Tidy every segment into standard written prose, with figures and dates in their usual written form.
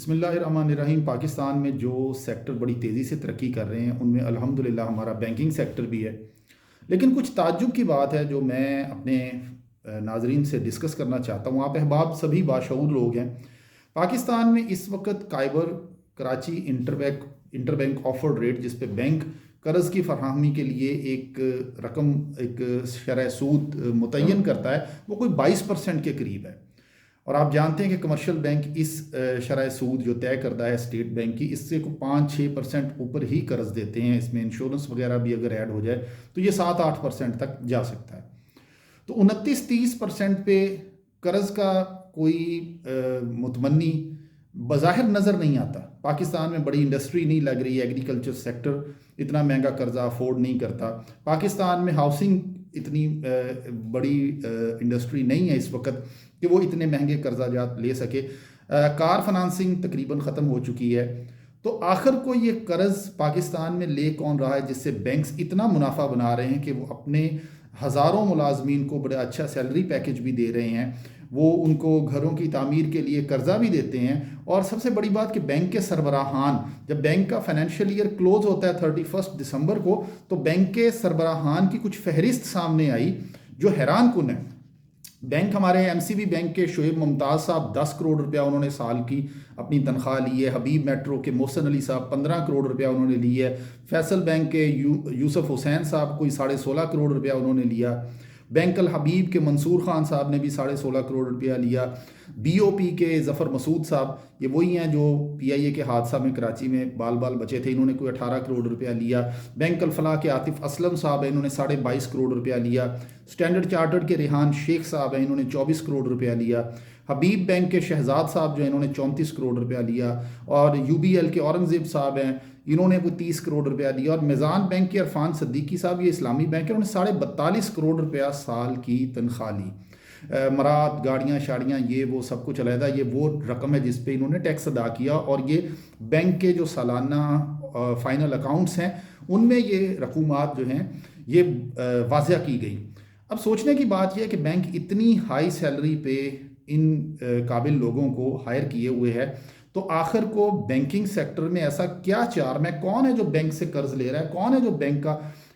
बिस्मिल्लाहिर्रहमानिर्रहीम। पाकिस्तान में जो सेक्टर बड़ी तेज़ी से तरक्की कर रहे हैं उनमें अल्हम्दुलिल्लाह हमारा बैंकिंग सेक्टर भी है। लेकिन कुछ ताज्जुब की बात है जो मैं अपने नाजरीन से डिस्कस करना चाहता हूँ। आप अहबाब सभी बाशऊर लोग हैं। पाकिस्तान में इस वक्त काइबर कराची इंटरबैंक ऑफर्ड रेट जिस पे बैंक कर्ज़ की फरहमी के लिए एक रकम एक शरह सूद मुतय्यन करता है, वो कोई 22% के करीब है। और आप जानते हैं कि कमर्शियल बैंक इस शरह सूद जो तय करता है स्टेट बैंक की, इससे को 5-6% ऊपर ही कर्ज देते हैं। इसमें इंश्योरेंस वगैरह भी अगर ऐड हो जाए तो ये 7-8% तक जा सकता है। तो 29-30% पे कर्ज का कोई मुतमनी बज़ाहिर नज़र नहीं आता। पाकिस्तान में बड़ी इंडस्ट्री नहीं लग रही है, एग्रीकल्चर सेक्टर इतना महंगा कर्जा अफोर्ड नहीं करता। पाकिस्तान में हाउसिंग इतनी बड़ी इंडस्ट्री नहीं है इस वक्त कि वो इतने महंगे कर्जाजात ले सके। कार फाइनेंसिंग तकरीबन ख़त्म हो चुकी है। तो आखिर को ये कर्ज़ पाकिस्तान में ले कौन रहा है जिससे बैंक्स इतना मुनाफा बना रहे हैं कि वो अपने हज़ारों मुलाजमीन को बड़ा अच्छा सैलरी पैकेज भी दे रहे हैं, वो उनको घरों की तामीर के लिए कर्जा भी देते हैं। और सबसे बड़ी बात कि बैंक के सरबराहान, जब बैंक का फाइनेंशियल ईयर क्लोज होता है 31 दिसंबर को, तो बैंक के सरबराहान की कुछ फहरिस्त सामने आई जो हैरान कुन है। बैंक हमारे एमसीबी बैंक के शोएब मुमताज़ साहब 10 करोड़ रुपया उन्होंने साल की अपनी तनख्वाह ली है। हबीब मेट्रो के मोहसन अली साहब 15 करोड़ रुपया उन्होंने ली है। फैसल बैंक के यूसुफ हुसैन साहब कोई 16.5 करोड़ रुपया उन्होंने लिया। बैंक अल हबीब के मंसूर खान साहब ने भी 16.5 करोड़ रुपया लिया। बीओपी के ज़फ़र मसूद साहब, ये वही हैं जो पीआईए के हादसा में कराची में बाल बाल बचे थे, इन्होंने कोई 18 करोड़ रुपया लिया। बैंक अल फलाह के आतिफ असलम साहब हैं, इन्होंने 22.5 करोड़ रुपया लिया। स्टैंडर्ड चार्टर्ड के रेहान शेख साहब हैं, इन्होंने 24 करोड़ रुपया लिया। हबीब बैंक के शहजाद साहब जो हैं इन्होंने 34 करोड़ रुपया लिया। और यूबीएल के औरंगजेब साहब हैं, इन्होंने कोई 30 करोड़ रुपया दिया। और मिज़ान बैंक के अरफान सद्दीकी साहब, ये इस्लामी बैंक है, उन्होंने 42.5 करोड़ रुपया साल की तनख्वाह ली। मरात गाड़ियाँ शाड़ियाँ ये वो सब कुछ अलहदा, ये वो रकम है जिस पे इन्होंने टैक्स अदा किया। और ये बैंक के जो सालाना फाइनल अकाउंट्स हैं उनमें ये रकूमात जो हैं ये वाज़ह की गई। अब सोचने की बात यह है कि बैंक इतनी हाई सैलरी पे इन काबिल लोगों को हायर किए हुए है, तो आखिर को बैंकिंग सेक्टर में ऐसा क्या चार्म है? कौन है जो बैंक से कर्ज ले रहा है? कौन है जो बैंक का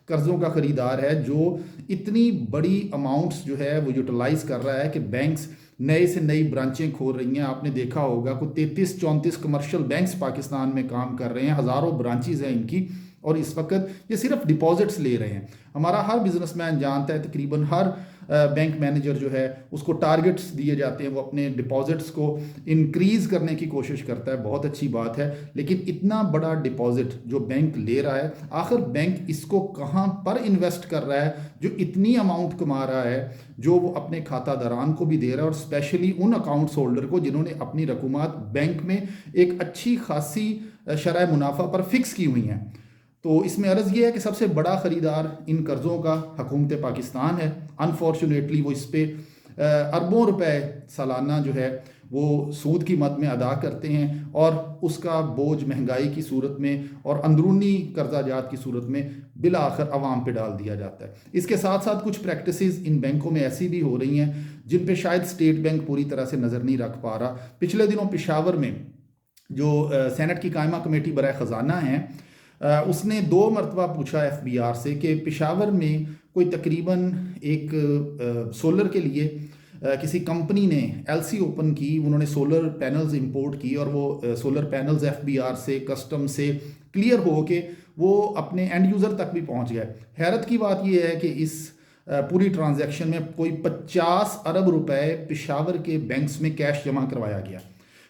कर्ज़ों का ख़रीदार है जो इतनी बड़ी अमाउंट्स जो है वो यूटिलाइज़ कर रहा है कि बैंक्स नए से नई ब्रांचें खोल रही हैं। आपने देखा होगा कोई 33-34 कमर्शियल बैंक्स पाकिस्तान में काम कर रहे हैं, हज़ारों ब्रांचेज़ हैं इनकी। और इस वक्त ये सिर्फ डिपॉजिट्स ले रहे हैं। हमारा हर बिजनेसमैन जानता है, तकरीबन हर बैंक मैनेजर जो है उसको टारगेट्स दिए जाते हैं, वो अपने डिपॉजिट्स को इंक्रीज़ करने की कोशिश करता है। बहुत अच्छी बात है, लेकिन इतना बड़ा डिपॉजिट जो बैंक ले रहा है, आखिर बैंक इसको कहाँ पर इन्वेस्ट कर रहा है जो इतनी अमाउंट कमा रहा है, जो वो अपने खाता दरान को भी दे रहा है और स्पेशली उन अकाउंट्स होल्डर को जिन्होंने अपनी रकूमात बैंक में एक अच्छी खासी शरह मुनाफा पर फिक्स की हुई हैं। तो इसमें अर्ज़ यह है कि सबसे बड़ा ख़रीदार इन कर्ज़ों का हुकूमत पाकिस्तान है। अनफॉर्चुनेटली वो इस पर अरबों रुपए सालाना जो है वो सूद की मद में अदा करते हैं और उसका बोझ महंगाई की सूरत में और अंदरूनी कर्जाजात की सूरत में बिला आखिर अवाम पे डाल दिया जाता है। इसके साथ साथ कुछ प्रैक्टिसेस इन बैंकों में ऐसी भी हो रही हैं जिन पे शायद स्टेट बैंक पूरी तरह से नज़र नहीं रख पा रहा। पिछले दिनों पेशावर में जो सेनेट की कायमा कमेटी बराए ख़जाना है, उसने 2 मरतबा पूछा एफबीआर से कि पेशावर में कोई तकरीबन एक सोलर के लिए किसी कंपनी ने एलसी ओपन की, उन्होंने सोलर पैनल्स इंपोर्ट की और वो सोलर पैनल्स एफबीआर से कस्टम से क्लियर हो के वो अपने एंड यूज़र तक भी पहुंच गए। हैरत की बात यह है कि इस पूरी ट्रांजैक्शन में कोई 50 अरब रुपए पेशावर के बैंक्स में कैश जमा करवाया गया।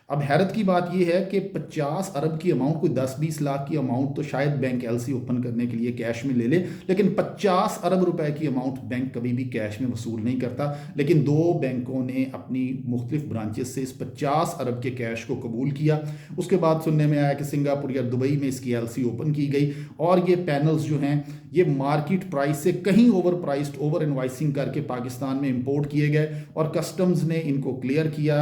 अब हैरत की बात यह है कि 50 अरब की अमाउंट, कोई 10-20 लाख की अमाउंट तो शायद बैंक एलसी ओपन करने के लिए कैश में ले ले, लेकिन 50 अरब रुपए की अमाउंट बैंक कभी भी कैश में वसूल नहीं करता। लेकिन 2 बैंकों ने अपनी मुख्तलिफ ब्रांचेस से इस 50 अरब के कैश को कबूल किया। उसके बाद सुनने में आया कि सिंगापुर या दुबई में इसकी एलसी ओपन की गई और ये पैनल्स जो हैं ये मार्केट प्राइस से कहीं ओवर प्राइस्ड, ओवर इन्वाइसिंग करके पाकिस्तान में इंपोर्ट किए गए और कस्टम्स ने इनको क्लियर किया।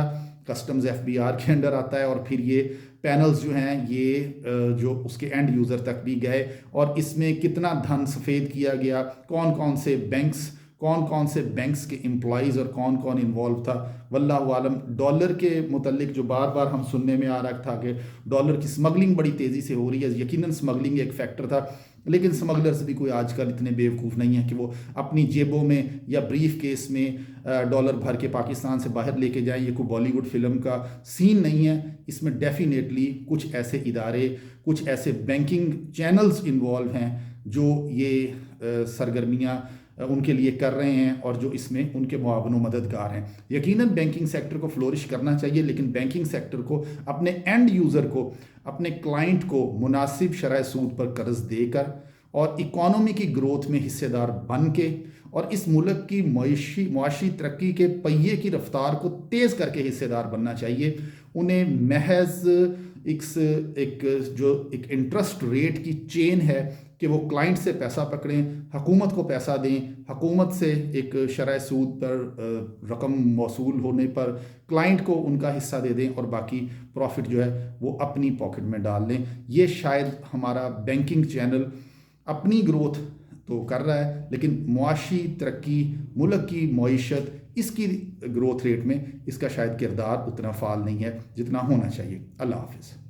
कस्टम्स एफबीआर के अंडर आता है और फिर ये पैनल्स जो हैं ये जो उसके एंड यूज़र तक भी गए और इसमें कितना धन सफ़ेद किया गया, कौन कौन से बैंक्स, कौन कौन से बैंक्स के एम्प्लॉयज़ और कौन कौन इन्वॉल्व था, वल्लाहु आलम। डॉलर के मुतल्लिक जो बार बार हम सुनने में आ रहा था कि डॉलर की स्मगलिंग बड़ी तेज़ी से हो रही है, यकीनन स्मगलिंग एक फैक्टर था, लेकिन स्मगलर्स भी कोई आजकल इतने बेवकूफ़ नहीं है कि वो अपनी जेबों में या ब्रीफ केस में डॉलर भर के पाकिस्तान से बाहर लेके जाएं। ये कोई बॉलीवुड फिल्म का सीन नहीं है। इसमें डेफिनेटली कुछ ऐसे इदारे, कुछ ऐसे बैंकिंग चैनल्स इन्वॉल्व हैं जो ये सरगर्मियाँ उनके लिए कर रहे हैं और जो इसमें उनके मुआवनों मददगार हैं। यकीनन बैंकिंग सेक्टर को फ्लोरिश करना चाहिए, लेकिन बैंकिंग सेक्टर को अपने एंड यूज़र को, अपने क्लाइंट को मुनासिब शरह सूद पर कर्ज देकर और इकॉनमी की ग्रोथ में हिस्सेदार बन के और इस मुल्क की मुआशी तरक्की के पहिए की रफ्तार को तेज़ करके हिस्सेदार बनना चाहिए। उन्हें महज एक इंटरेस्ट रेट की चेन है कि वो क्लाइंट से पैसा पकड़ें, हुकूमत को पैसा दें, हुकूमत से एक शरह सूद पर रकम मौसूल होने पर क्लाइंट को उनका हिस्सा दे दें और बाकी प्रॉफिट जो है वो अपनी पॉकेट में डाल लें। ये शायद हमारा बैंकिंग चैनल अपनी ग्रोथ तो कर रहा है, लेकिन मुआशी तरक्की, मुल्क की मईशत, इसकी ग्रोथ रेट में इसका शायद किरदार उतना फ़ाल नहीं है जितना होना चाहिए। अल्लाह हाफ़िज़।